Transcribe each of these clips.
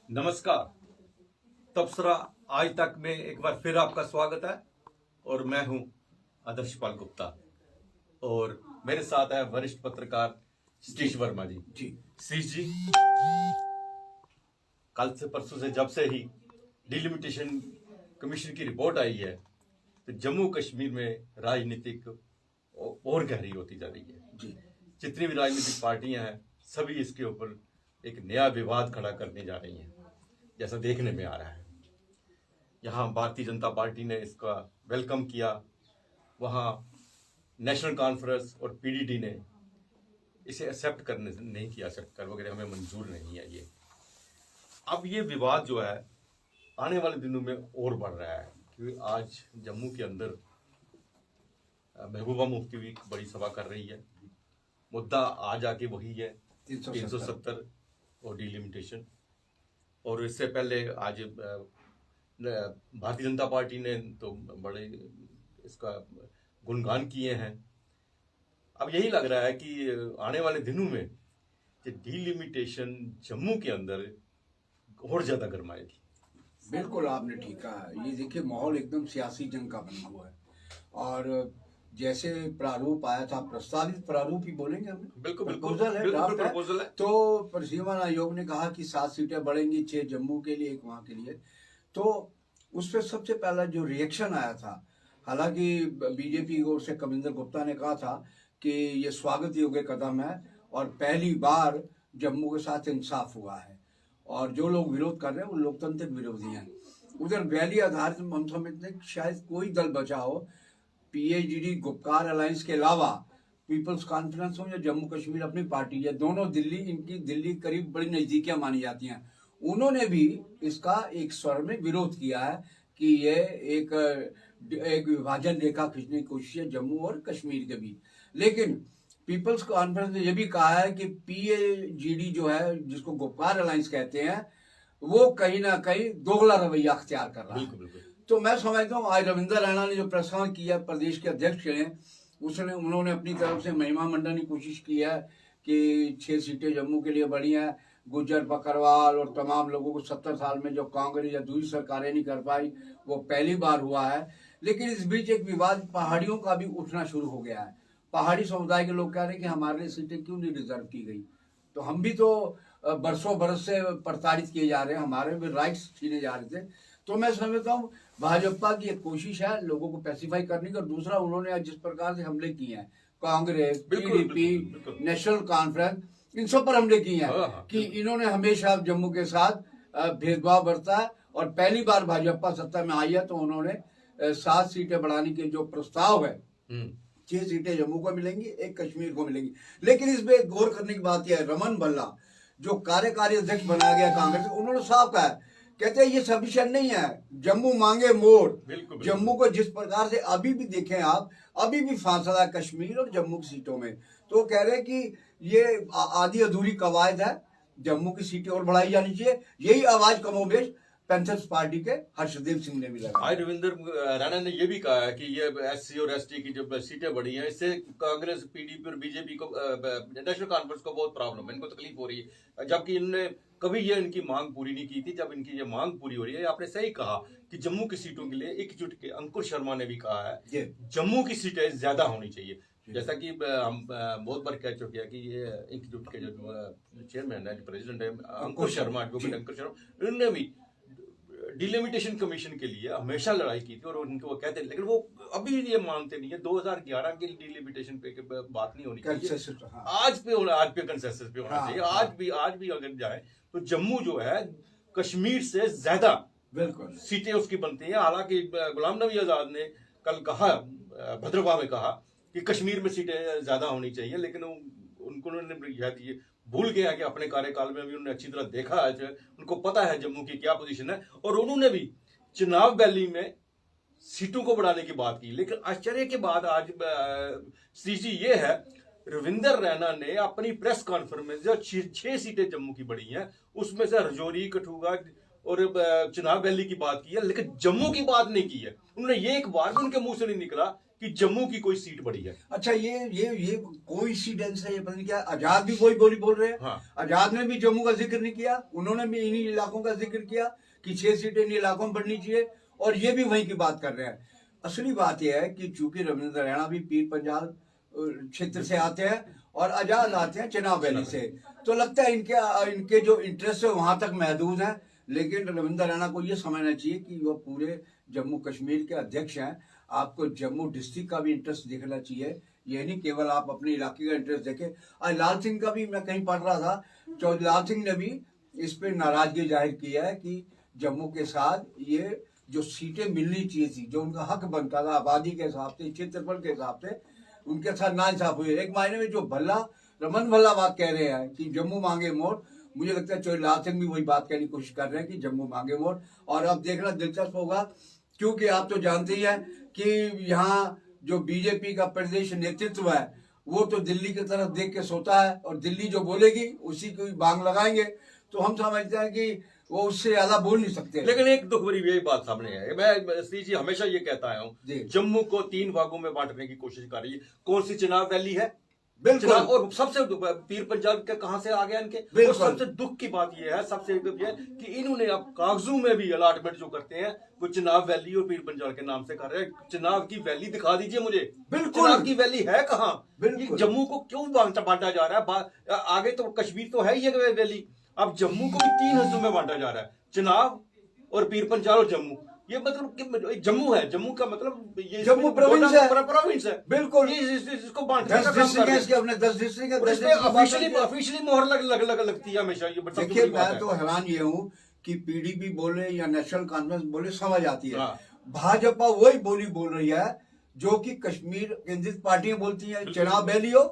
नमस्कार। तबसरा आज तक में एक बार फिर आपका स्वागत है और मैं हूं आदर्श पाल गुप्ता और मेरे साथ है वरिष्ठ पत्रकार सतीश वर्मा जी। सतीश जी, कल से परसों से जब से ही डिलिमिटेशन कमीशन की रिपोर्ट आई है तो जम्मू कश्मीर में राजनीतिक और गहरी होती जा रही है। जितनी भी राजनीतिक पार्टियां हैं सभी इसके ऊपर एक नया विवाद खड़ा करने जा रही हैं, जैसा देखने में आ रहा है। यहाँ भारतीय जनता पार्टी ने इसका वेलकम किया, वहाँ नेशनल कॉन्फ्रेंस और पीडीडी ने इसे एक्सेप्ट करने नहीं किया, एक्सेप्ट कर वगैरह हमें मंजूर नहीं है ये। अब ये विवाद जो है आने वाले दिनों में और बढ़ रहा है क्योंकि आज जम्मू के अंदर महबूबा मुफ्ती भी बड़ी सभा कर रही है। मुद्दा आज आके वही है 370 और डिलिमिटेशन। और इससे पहले आज भारतीय जनता पार्टी ने तो बड़े इसका गुणगान किए हैं। अब यही लग रहा है कि आने वाले दिनों में डिलिमिटेशन जम्मू के अंदर और ज्यादा गरमाएगी। बिल्कुल आपने ठीक कहा। ये देखिए माहौल एकदम सियासी जंग का बना हुआ है और जैसे प्रारूप आया था, प्रस्तावित प्रारूप ही बोलेंगे हम, बिल्कुल प्रपोजल है, बिल्कुल ड्राफ्ट प्रपोजल है। तो परिसीमन आयोग ने कहा कि 7 सीटें बढ़ेंगी, 6 जम्मू के लिए, 1 वहाँ के लिए। तो उस पर सबसे पहला जो रिएक्शन आया था, हालांकि बीजेपी की ओर से कविंदर गुप्ता ने कहा था कि ये स्वागत योग्य कदम है और पहली बार जम्मू के साथ इंसाफ हुआ है और जो लोग विरोध कर रहे हैं वो लोकतंत्र विरोधी हैं। उधर वैली आधारित हम समझते हैं शायद कोई दल बचा हो, पीएचडी गुपकार अलायंस के अलावा पीपल्स कॉन्फ्रेंस हो या जम्मू कश्मीर अपनी पार्टी है, दोनों दिल्ली, इनकी दिल्ली करीब बड़ी नजदीकियां मानी जाती हैं, उन्होंने भी इसका एक स्वर में विरोध किया है कि ये एक विभाजन रेखा खींचने की कोशिश है जम्मू और कश्मीर के बीच। लेकिन पीपल्स कॉन्फ्रेंस ने यह भी कहा है कि पीएचडी जो है, जिसको गुपकार अलायंस कहते हैं, वो कहीं ना कहीं दोगला रवैया अख्तियार कर रहा है। तो मैं समझता हूँ आज रविंदर रैना ने जो प्रस्ताव किया, प्रदेश के अध्यक्ष हैं, उन्होंने अपनी तरफ से महिमा मंडन की कोशिश की है कि 6 सीटें जम्मू के लिए बढ़ी हैं। गुज्जर बकरवाल और तमाम लोगों को 70 साल में जो कांग्रेस या दूसरी सरकारें नहीं कर पाई वो पहली बार हुआ है। लेकिन इस बीच एक विवाद पहाड़ियों का भी उठना शुरू हो गया है। पहाड़ी समुदाय के लोग कह रहे हैं कि हमारे लिए सीटें क्यों नहीं रिजर्व की गई, तो हम भी तो बरसों बरस से प्रताड़ित किए जा रहे हैं, हमारे भी राइट्स छीने जा रहे थे। तो मैं समझता हूँ भाजपा की एक कोशिश है लोगों को पैसिफाई करने की, और दूसरा उन्होंने जिस प्रकार से हमले किए हैं, कांग्रेस, पीडीपी, नेशनल कॉन्फ्रेंस, इन सब पर हमले किए हैं कि इन्होंने हमेशा जम्मू के साथ भेदभाव बरता है और पहली बार भाजपा सत्ता में आई है तो उन्होंने 7 सीटें बढ़ाने के जो प्रस्ताव है, 6 सीटें जम्मू को मिलेंगी, 1 कश्मीर को मिलेंगी। लेकिन इसमें गौर करने की बात यह है, रमन भल्ला जो कार्यकारी अध्यक्ष बनाया गया कांग्रेस, उन्होंने साफ कहा है, कहते हैं ये सफिशिएंट नहीं है, जम्मू मांगे मोड़। जम्मू को जिस प्रकार से अभी भी देखें आप, अभी भी फासला है कश्मीर और जम्मू की सीटों में, तो कह रहे हैं कि ये आधी अधूरी कवायद है, जम्मू की सीटें और बढ़ाई जानी चाहिए। यही आवाज कमोबेश पैंथर्स पार्टी के हर्षदेव सिंह ने भी लगाया। आज रविंदर रैना ने यह भी कहा है कि ये एससी और एसटी की जो सीटें बढ़ी हैं, इससे कांग्रेस, पीडीपी और बीजेपी को, नेशनल कॉन्फ्रेंस को बहुत प्रॉब्लम है, इनको तकलीफ हो रही है, जबकि इन्होंने कभी ये इनकी मांग पूरी नहीं की थी। जब इनकी ये मांग पूरी हो रही है, आपने सही कहा कि जम्मू की सीटों के लिए एकजुट के, अंकुर शर्मा ने भी कहा है जम्मू की सीटें ज्यादा होनी चाहिए। जैसा कि हम बहुत बार कह चुके हैं कि ये एकजुट के जो चेयरमैन है, प्रेसिडेंट है अंकुर शर्मा, एडवोकेट अंकुर शर्मा, उन्होंने भी डिलिमिटेशन कमीशन के लिए हमेशा लड़ाई की थी और उनको वो कहते हैं, लेकिन वो अभी ये मानते नहीं है। 2011 के डिलिमिटेशन पे बात नहीं होनी चाहिए, आज पे कंसेंसस पे होना चाहिए। आज भी अगर जाए तो जम्मू जो है कश्मीर से ज्यादा सीटें उसकी बनती हैं। हालांकि गुलाम नबी आजाद ने कल कहा, भद्रवाह में कहा कि कश्मीर में सीटें ज्यादा होनी चाहिए, लेकिन उनको भूल गया कि अपने कार्यकाल में भी उन्होंने अच्छी तरह देखा है, उनको पता है जम्मू की क्या पोजीशन है, और उन्होंने भी चुनाव वैली में सीटों को बढ़ाने की बात की। लेकिन आश्चर्य के बाद आज स्थिति ये है, रविंदर रैना ने अपनी प्रेस कॉन्फ्रेंस में जो 6 सीटें जम्मू की बढ़ी हैं, उसमें से रजौरी, कठुआ और चुनाव वैली की बात की है, लेकिन जम्मू की बात नहीं की है। उन्होंने ये एक बार भी उनके मुंह से नहीं निकला कि जम्मू की कोई सीट बड़ी है। अच्छा, ये कोइंसिडेंस है, ये पता नहीं क्या। आजाद भी वही बोली बोल रहे हैं। हाँ। आजाद ने भी जम्मू का जिक्र नहीं किया, उन्होंने भी इन्हीं इलाकों का जिक्र किया कि 6 सीटें इन इलाकों में बढ़नी चाहिए, और ये भी वहीं की बात कर रहे हैं। असली बात यह है कि चूंकि रविंद्र रैना भी पीर पंजाल क्षेत्र से आते हैं और आजाद आते हैं चिनाब वैली से, तो लगता है इनके जो इंटरेस्ट है वहां तक महदूद है। लेकिन रविंद्र रैना को ये समझना चाहिए कि वो पूरे जम्मू कश्मीर के अध्यक्ष हैं। आपको जम्मू डिस्ट्रिक्ट का भी इंटरेस्ट देखना चाहिए, ये नहीं केवल आप अपने इलाके का इंटरेस्ट देखें। आज लाल सिंह का भी मैं कहीं पढ़ रहा था, तो लाल सिंह ने भी इस पे नाराजगी जाहिर की है कि जम्मू के साथ ये जो सीटें मिलनी चाहिए थी, जो उनका हक बनता था आबादी के हिसाब से, क्षेत्रफल के हिसाब से, उनके साथ नाइंसाफ हुई। एक मायने में जो रमन भल्ला बात कह रहे हैं कि जम्मू मांगे मोर, मुझे लगता है चौधरी लाल सिंह भी वही बात कहने की कोशिश कर रहे हैं कि जम्मू मांगे मोर। और अब देखना दिलचस्प होगा, क्योंकि आप तो जानते ही हैं कि यहाँ जो बीजेपी का प्रदेश नेतृत्व है वो तो दिल्ली की तरफ देख के सोता है, और दिल्ली जो बोलेगी उसी की बांग लगाएंगे। तो हम समझते हैं कि वो उससे ज्यादा बोल नहीं सकते। लेकिन एक दुख भरी यही बात सामने है, मैं श्री जी हमेशा ये कहता आया हूँ, जम्मू को 3 भागों में बांटने की कोशिश कर रही है। कौन सी चिनाब वैली है, बिल्कुल, और सबसे पीर पंजाल के कहां से आ गया इनके। और सबसे दुख की बात यह है, सबसे ये कि इन्होंने अब कागजों में भी अलॉटमेंट जो करते हैं वो चिनाब वैली और पीर पंजाल के नाम से कर रहे हैं। चिनाब की वैली दिखा दीजिए मुझे, बिल्कुल चिनाब की वैली है कहाँ? जम्मू को क्यों बांटा जा रहा है? आगे तो कश्मीर तो है ही है वैली, अब जम्मू को भी 3 हिस्सों में बांटा जा रहा है, चिनाब और पीर पंजाल और जम्मू। ये मतलब जम्मू है, जम्मू का मतलब ये जम्मू प्रोविंस है, बिल्कुल। इसको बांटने 10 डिस्ट्रिक्ट है इसके, अपने 10 डिस्ट्रिक्ट है, ऑफिशियली मोहर लगती है हमेशा। ये देखिए, मैं तो हैरान ये हूँ कि पीडीपी बोले या नेशनल कॉन्फ्रेंस बोले समझ आती है। भाजपा वही बोली बोल रही है जो कि कश्मीर केंद्रित पार्टियां बोलती हैं, चिनाब वैली हो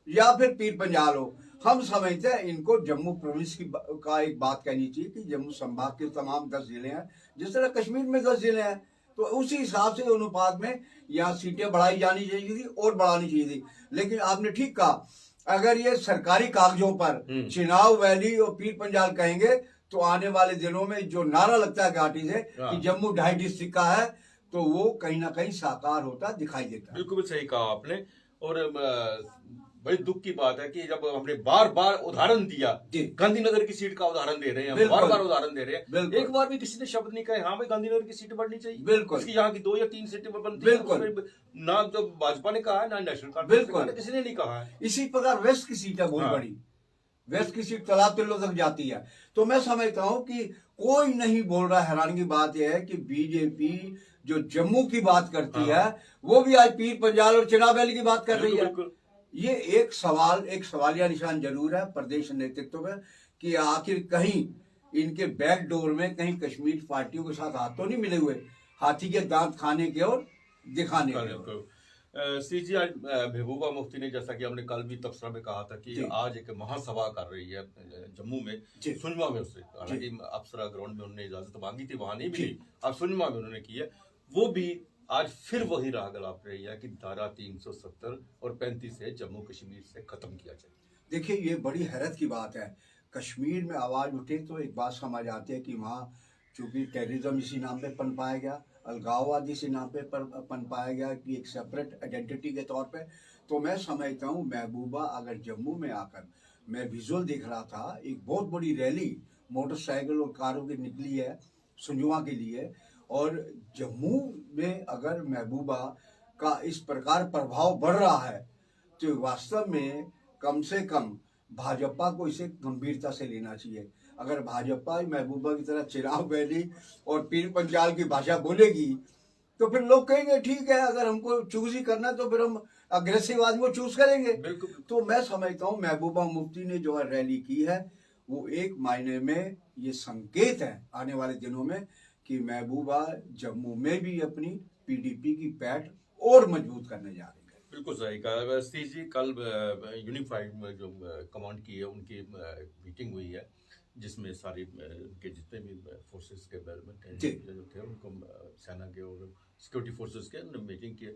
या फिर पीर पंजाल हो। हम समझते हैं इनको जम्मू प्रोविंस का एक बात कहनी चाहिए कि जम्मू संभाग के तमाम 10 जिले हैं, जिस तरह कश्मीर में 10 जिले हैं, तो उसी हिसाब से अनुपात में यहाँ सीटें बढ़ाई जानी चाहिए थी और बढ़ानी चाहिए थी। लेकिन आपने ठीक कहा, अगर ये सरकारी कागजों पर चिनाब वैली और पीर पंजाल कहेंगे तो आने वाले दिनों में जो नारा लगता है घाटी से कि जम्मू 2.5 डिस्ट्रिक्ट का है, तो वो कहीं ना कहीं साकार होता दिखाई देता है। बिल्कुल सही कहा आपने। और बड़ी दुख की बात है कि जब हमने बार बार उदाहरण दिया, गांधीनगर की सीट का उदाहरण दे रहे हैं, बार बार उदाहरण दे रहे हैं, एक बार भी किसी ने शब्द नहीं कहा हाँ भाई गांधीनगर की सीट बढ़नी चाहिए। बिल्कुल, इसकी यहाँ की 2 या 3 सीटें बनती है, ना तो भाजपा ने कहा है ना नेशनल कांफ्रेंस ने, किसी ने नहीं कहा है। इसी प्रकार वेस्ट की सीट है बहुत बड़ी, वेस्ट की सीट तालाब तिल्लो तक जाती है। तो मैं समझता हूं कि कोई नहीं बोल रहा। हैरानी की बात यह है कि बीजेपी जो जम्मू की बात करती है वो भी आज पीर पंजाल और चिनाब वैली की बात कर रही है। ये एक सवालिया निशान जरूर है प्रदेश नेतृत्व में कि आखिर कहीं इनके बैकडोर में कहीं कश्मीर पार्टियों के साथ हाथ तो नहीं मिले हुए, हाथी के दांत खाने के और दिखाने के। सी जी, आज महबूबा मुफ्ती ने, जैसा कि हमने कल भी तबसरा में कहा था कि आज एक महासभा कर रही है जम्मू में, सुनमा में। उससे हालांकि अप्सरा ग्राउंड में उन्होंने इजाजत मांगी थी, वहां नहीं मिली, अब सुनमा में उन्होंने की है। वो भी आज फिर वही राग अलाप रही है कि धारा 370 और 35 से जम्मू कश्मीर से खत्म किया जाए। देखिए, ये बड़ी हैरत की बात है। कश्मीर में आवाज उठे तो एक बात समझ आती है कि वहाँ चूंकि टेररिज्म इसी नाम पे पनपाया गया, अलगाववाद इसी नाम पे पनपाया गया कि एक सेपरेट आइडेंटिटी के तौर पे। तो मैं समझता हूँ महबूबा अगर जम्मू में आकर, मैं विजुअल देख रहा था, एक बहुत बड़ी रैली मोटरसाइकिल और कारों की निकली है सुंजुआ के लिए, और जम्मू में अगर महबूबा का इस प्रकार प्रभाव बढ़ रहा है तो वास्तव में कम से कम भाजपा को इसे गंभीरता से लेना चाहिए। अगर भाजपा महबूबा की तरह चिनाब वैली और पीर पंजाल की भाषा बोलेगी तो फिर लोग कहेंगे ठीक है, अगर हमको चूज ही करना है तो फिर हम अग्रेसिव आदमी को चूज करेंगे। तो मैं समझता हूँ महबूबा मुफ्ती ने जो रैली की है वो एक मायने में ये संकेत है आने वाले दिनों में कि महबूबा जम्मू में भी अपनी पीडीपी की पैठ और मजबूत करने जा रही है। बिल्कुल सही कहा सतीश जी। कल यूनिफाइड में जो कमांड की है उनकी मीटिंग हुई है, जिसमें सारी के जितने भी फोर्सेस के जो थे उनको, सेना के और सिक्योरिटी फोर्सेस के, उन्होंने मीटिंग की।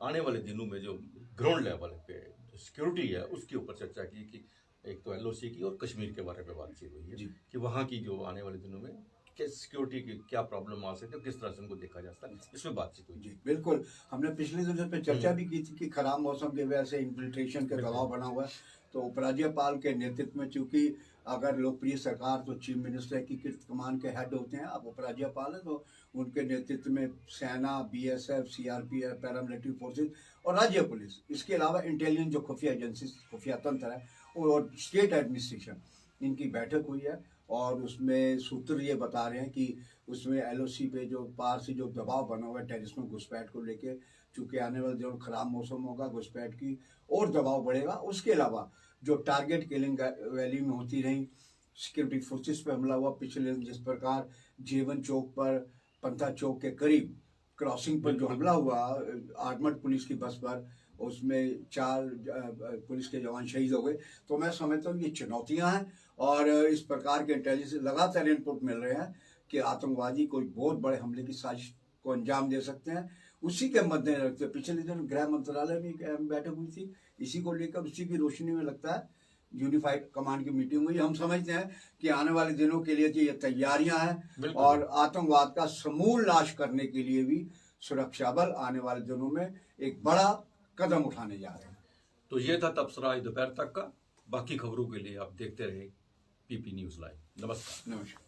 आने वाले दिनों में जो ग्राउंड लेवल पे सिक्योरिटी है उसके ऊपर चर्चा की कि एक तो LOC की और कश्मीर के बारे में बातचीत हुई है कि वहाँ की जो आने वाले दिनों में सिक्योरिटी की क्या प्रॉब्लम आ सकती है, किस तरह से उनको देखा जा सकता है, इसमें बातचीत हुई। जी बिल्कुल। हमने पिछले दिनों पे चर्चा भी की थी कि खराब मौसम की वजह से इन्फिल्ट्रेशन का दबाव बना हुआ है। तो उपराज्यपाल के नेतृत्व में, चूंकि अगर लोकप्रिय सरकार तो चीफ मिनिस्टर की कमान के हेड होते हैं, अब उपराज्यपाल है तो उनके नेतृत्व में सेना, बीएसएफ, सीआरपीएफ, पैरामिलिट्री फोर्सेज और राज्य पुलिस, इसके अलावा इंटेलिजेंस जो खुफिया एजेंसी, खुफिया तंत्र है, और स्टेट एडमिनिस्ट्रेशन, इनकी बैठक हुई है। और उसमें सूत्र ये बता रहे हैं कि उसमें एलओसी पे जो पार से जो दबाव बना हुआ है टेररिस्ट में घुसपैठ को लेके, चूंकि आने वाले दिनों खराब मौसम होगा, घुसपैठ की और दबाव बढ़ेगा। उसके अलावा जो टारगेट किलिंग वैली में होती रही, सिक्योरिटी फोर्सेस पे हमला हुआ पिछले दिन, जिस प्रकार जेवन चौक पर, पंथा चौक के करीब क्रॉसिंग पर जो हमला हुआ आर्मड पुलिस की बस पर, उसमें 4 पुलिस के जवान शहीद हो गए। तो मैं समझता हूँ ये चुनौतियां हैं और इस प्रकार के इंटेलिजेंस लगातार इनपुट मिल रहे हैं कि आतंकवादी कोई बहुत बड़े हमले की साजिश को अंजाम दे सकते हैं। उसी के मद्देनजर रखते हुए पिछले दिन गृह मंत्रालय में एक अहम बैठक हुई थी इसी को लेकर। उसी की रोशनी में लगता है यूनिफाइड कमांड की मीटिंग हुई। हम समझते हैं कि आने वाले दिनों के लिए ये तैयारियां हैं और आतंकवाद का समूल नाश करने के लिए भी सुरक्षा बल आने वाले दिनों में एक बड़ा कदम उठाने जा रहे हैं। तो ये था तबसरा दोपहर तक का। बाकी खबरों के लिए आप देखते रहे पीपी न्यूज़ लाइव। नमस्कार। नमस्कार।